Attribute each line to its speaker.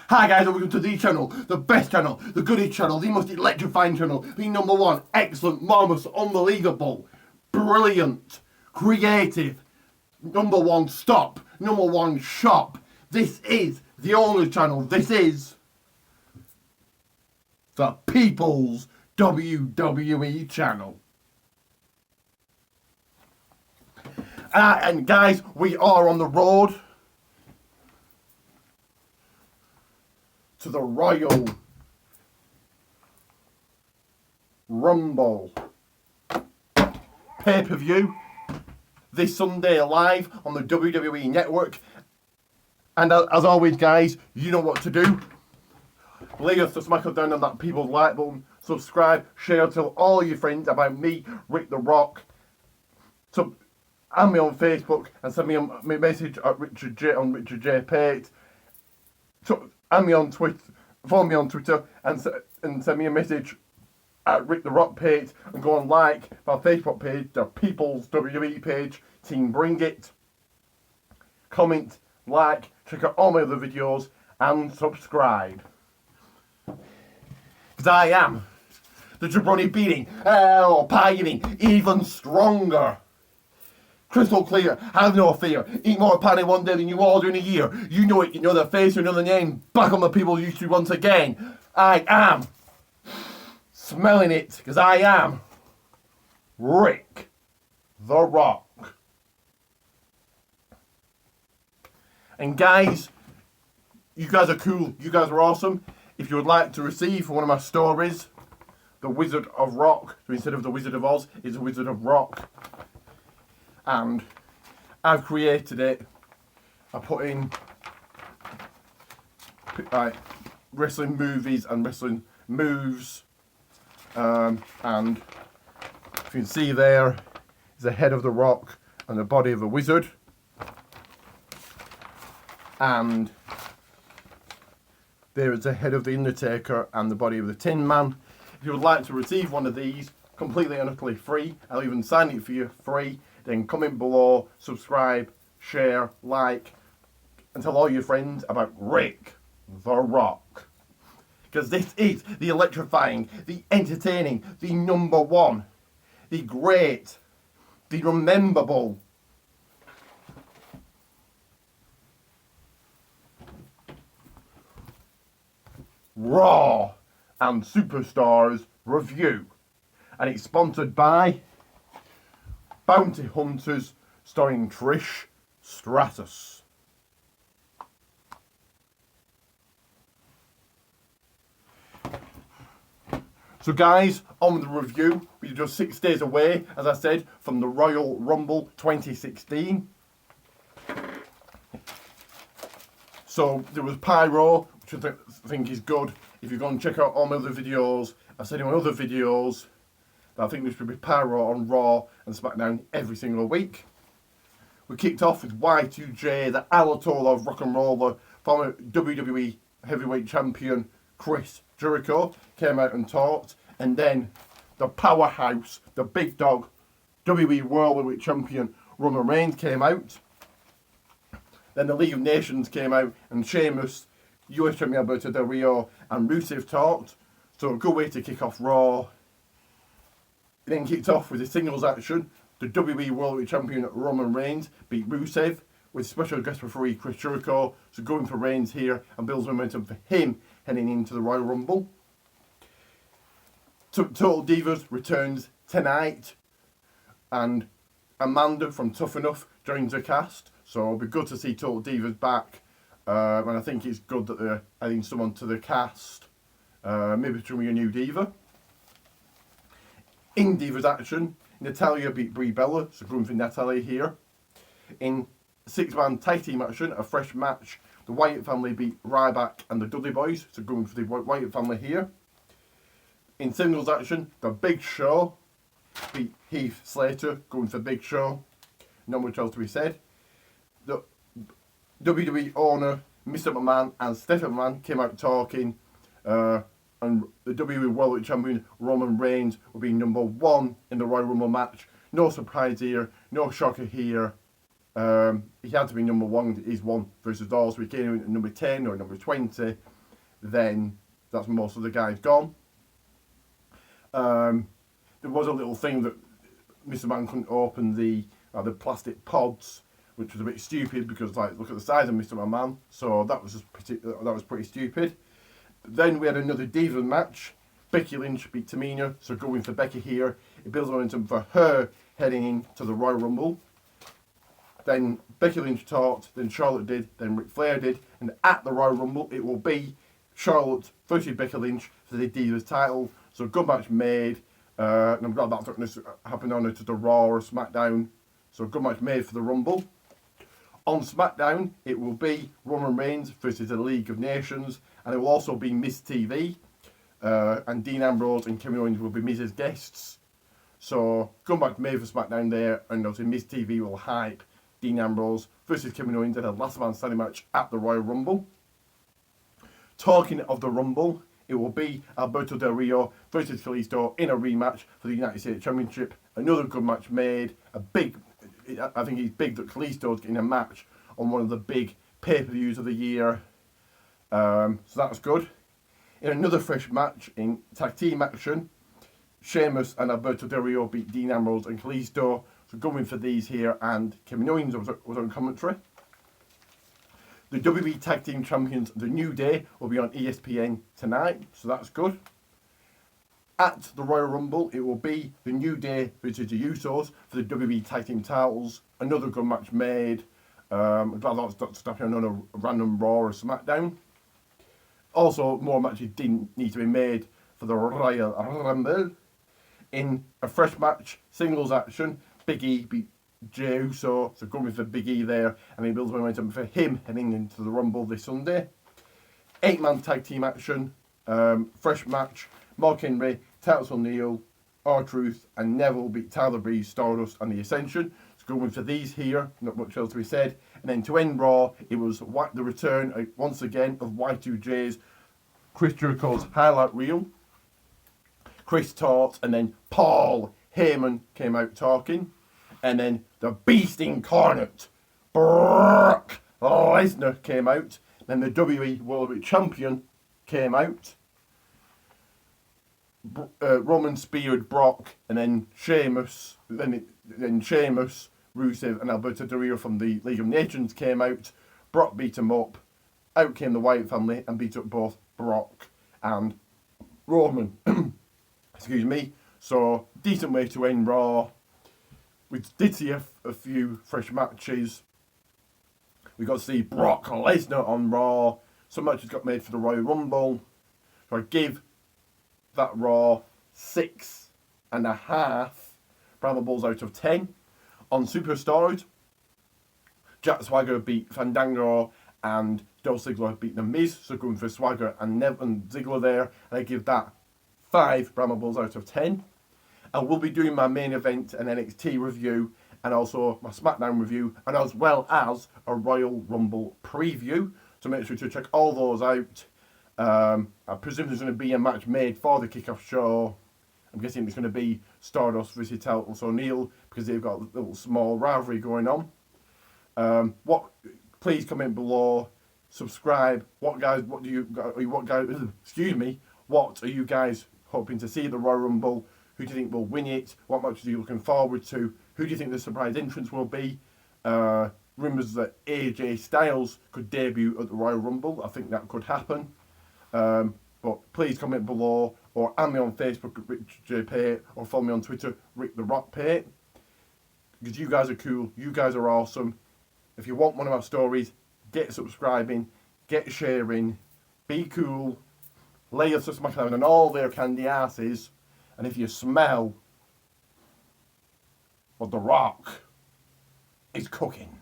Speaker 1: Hi guys, and welcome to the channel, the best channel, the goodest channel, the most electrifying channel, the number one, excellent, marvellous, unbelievable, brilliant, creative, number one stop, number one shop. This is the only channel, this is the People's WWE channel. And guys, we are on the road to the Royal Rumble pay-per-view this Sunday live on the WWE Network. And as always guys, you know what to do. Leave us to smack us down on that people's like button, subscribe, share, tell all your friends about me, Rick the Rock. So add me on Facebook and send me a message at Richard J Pate. So add me on Twitter, follow me on Twitter and send me a message at Rick the Rock Pate, and go and like our Facebook page, the People's WWE page, Team Bring It. Comment, like, check out all my other videos and subscribe. Because I am the jabroni beating, pining, even stronger. Crystal clear, have no fear. Eat more pie in one day than you all do in a year. You know it, you know the face, you know the name. Back on the People's YouTube once again. I am smelling it, because I am Rick the Rock. And guys, you guys are cool. You guys are awesome. If you would like to receive one of my stories, The Wizard of Rock, so instead of The Wizard of Oz, it's The Wizard of Rock. And I've created it. I put in wrestling movies and wrestling moves, and if you can see there is the head of the Rock and the body of a wizard, and there is the head of the Undertaker and the body of the Tin Man. If you would like to receive one of these completely and utterly free, I'll even sign it for you free. Then comment below, subscribe, share, like, and tell all your friends about Rick the Rock. Because this is the electrifying, the entertaining, the number one, the great, the rememberable, Raw and Superstars review. And it's sponsored by Bounty Hunters, starring Trish Stratus. So guys, on with the review. We're just 6 days away, as I said, from the Royal Rumble 2016. So there was Pyro, which I think is good. If you go and check out all my other videos, I've said in my other videos that I think there should be Pyro on Raw and SmackDown every single week. We kicked off with Y2J, the Ayatollah of rock and roller, former WWE Heavyweight Champion Chris Jericho came out and talked, and then the powerhouse, the big dog, WWE World Heavyweight Champion Roman Reigns came out. Then the League of Nations came out, and Sheamus, US Champion Alberto Del Rio, and Rusev talked. So a good way to kick off Raw. Then kicked off with a singles action. The WWE World Heavyweight Champion Roman Reigns beat Rusev with special guest referee Chris Jericho. So going for Reigns here and builds momentum for him heading into the Royal Rumble. Total Divas returns tonight, and Amanda from Tough Enough joins the cast. So it'll be good to see Total Divas back. And I think it's good that they're adding someone to the cast. Maybe to be a new diva. In Divas action, Natalya beat Brie Bella, so going for Natalya here. In 6-man tag team action, a fresh match, the Wyatt family beat Ryback and the Dudley Boys, so going for the Wyatt family here. In singles action, the Big Show beat Heath Slater, going for Big Show. Not much else to be said. The WWE owner, Mr. McMahon and Stephanie McMahon came out talking, and the WWE World Heavyweight Champion Roman Reigns will be number one in the Royal Rumble match. No surprise here, no shocker here. He had to be number one. He's one versus all, so he came in at number 10 or number 20. then that's most of the guys gone. There was a little thing that Mr. Man couldn't open the plastic pods, which was a bit stupid because, like, look at the size of Mr. Man. So that was pretty stupid. Then we had another Diva match. Becky Lynch beat Tamina, so going for Becky here. It builds momentum for her heading into the Royal Rumble. Then Becky Lynch talked, then Charlotte did, then Ric Flair did, and at the Royal Rumble it will be Charlotte versus Becky Lynch for the Divas title. So good match made. And I'm glad that's not going to happen on to the Raw or SmackDown. So good match made for the Rumble. On SmackDown, it will be Roman Reigns versus the League of Nations, and it will also be Miz TV. And Dean Ambrose and Kevin Owens will be Miz's guests. So good match made for SmackDown there, and obviously Miz TV will hype Dean Ambrose versus Kevin Owens in a last man standing match at the Royal Rumble. Talking of the Rumble, it will be Alberto Del Rio versus Kalisto in a rematch for the United States Championship. Another good match made. I think it's big that Kalisto's getting a match on one of the big pay-per-views of the year. So that's good. In another fresh match in tag team action, Sheamus and Alberto Del Rio beat Dean Ambrose and Kalisto. So going for these here, and Kevin Owens was on commentary. The WWE Tag Team Champions, The New Day, will be on ESPN tonight, so that's good. At the Royal Rumble, it will be The New Day versus the Usos for the WWE Tag Team titles. Another good match made. I'm glad that's happening on a random Raw or SmackDown. Also, more matches didn't need to be made for the Royal Rumble. In a fresh match, singles action, Big E beat Jey Uso, so going for Big E there, and he builds momentum for him heading into the Rumble this Sunday. 8-man tag team action, fresh match, Mark Henry, Titus O'Neil, R-Truth, and Neville beat Tyler Breeze, Stardust, and The Ascension. So going for these here, not much else to be said. And then to end Raw, it was the return, once again, of Y2J's Chris Jericho's highlight reel. Chris talked, and then Paul Heyman came out talking. And then the Beast Incarnate, Brock Lesnar, came out. Then the WWE World Champion came out. Roman speared Brock, and then Sheamus, then Sheamus, Rusev, and Alberto Del Rio from the League of Nations came out. Brock beat him up. Out came the Wyatt family and beat up both Brock and Roman. Excuse me. So decent way to end Raw. We did see a few fresh matches. We got to see Brock Lesnar on Raw. Some matches got made for the Royal Rumble. So I give that Raw 6.5 Brahma Bulls out of 10. On Superstars, Jack Swagger beat Fandango and Dolph Ziggler beat The Miz. So going for Swagger and Ziggler there. And I give that 5 Brahma Bulls out of 10. I will be doing my main event and NXT review, and also my SmackDown review, and as well as a Royal Rumble preview. So make sure to check all those out. I presume there's going to be a match made for the kickoff show. I'm guessing it's going to be Stardust versus Titus O'Neil because they've got a little small rivalry going on. Please comment below, subscribe. What are you guys hoping to see at the Royal Rumble? Who do you think will win it? What matches are you looking forward to? Who do you think the surprise entrance will be? Rumours that AJ Styles could debut at the Royal Rumble. I think that could happen. But please comment below, or add me on Facebook at Rick J. Pate, or follow me on Twitter, Rick the Rock Pate. Because you guys are cool. You guys are awesome. If you want one of our stories, get subscribing, get sharing, be cool, lay your SmackDown on all their candy asses. And if you smell what The Rock is cooking,